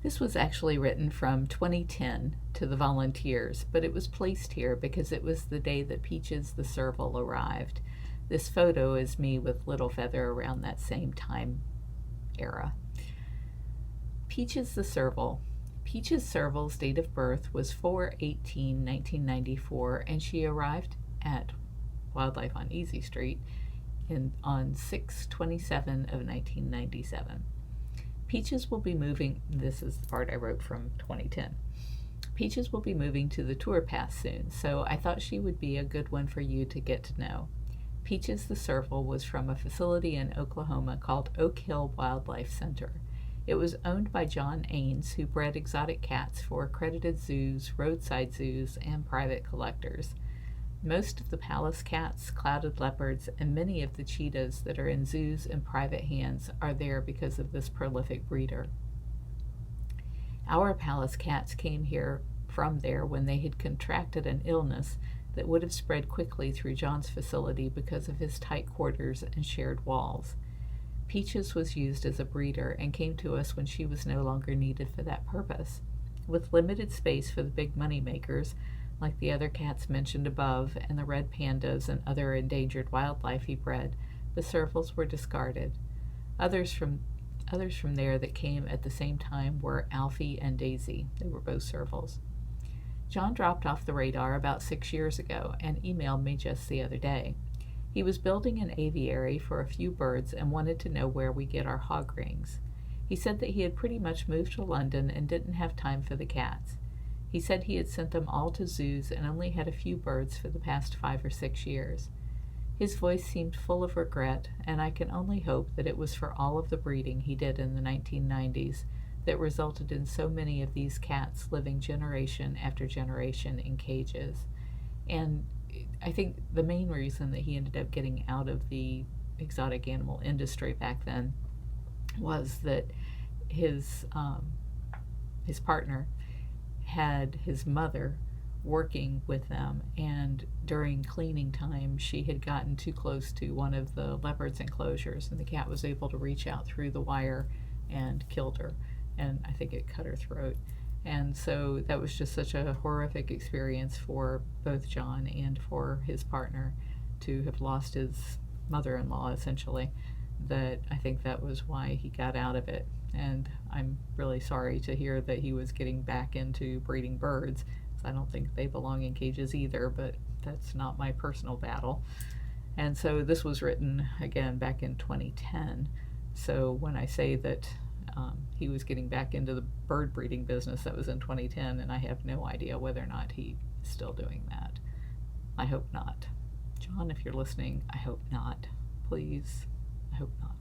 This was actually written from 2010 to the volunteers, but it was placed here because it was the day that Peaches the Serval arrived. This photo is me with Little Feather around that same time era. Peaches the Serval. Peaches Serval's date of birth was 4/18/1994, and she arrived at Wildlife on Easy Street on 6/27 of 1997. Peaches will be moving, this is the part I wrote from 2010. Peaches will be moving to the tour pass soon, so I thought she would be a good one for you to get to know. Peaches the Serval was from a facility in Oklahoma called Oakhill Wildlife Center. It was owned by John Aynes, who bred exotic cats for accredited zoos, roadside zoos, and private collectors. Most of the Pallas Cats, clouded leopards, and many of the cheetahs that are in zoos and private hands are there because of this prolific breeder. Our Pallas Cats came here from there when they had contracted an illness that would have spread quickly through John's facility because of his tight quarters and shared walls. Peaches was used as a breeder and came to us when she was no longer needed for that purpose. With limited space for the big money makers, like the other cats mentioned above and the red pandas and other endangered wildlife he bred, the Servals were discarded. Others from there that came at the same time were Alfie and Daisy. They were both Servals. John dropped off the radar about 6 years ago and emailed me just the other day. He was building an aviary for a few birds and wanted to know where we get our hog rings. He said that he had pretty much moved to London and didn't have time for the cats. He said he had sent them all to zoos and only had a few birds for the past 5 or 6 years. His voice seemed full of regret, and I can only hope that it was for all of the breeding he did in the 1990s that resulted in so many of these cats living generation after generation in cages. And I think the main reason that he ended up getting out of the exotic animal industry back then was that his partner had his mother working with them, and during cleaning time she had gotten too close to one of the leopards enclosures, and the cat was able to reach out through the wire and killed her, and I think it cut her throat. And so that was just such a horrific experience for both John and for his partner to have lost his mother-in-law, essentially, that I think that was why he got out of it. And I'm really sorry to hear that he was getting back into breeding birds. I don't think they belong in cages either, but that's not my personal battle. And so this was written, again, back in 2010. So when I say that he was getting back into the bird breeding business, that was in 2010, and I have no idea whether or not he's still doing that. I hope not. John, if you're listening, I hope not. Please, I hope not.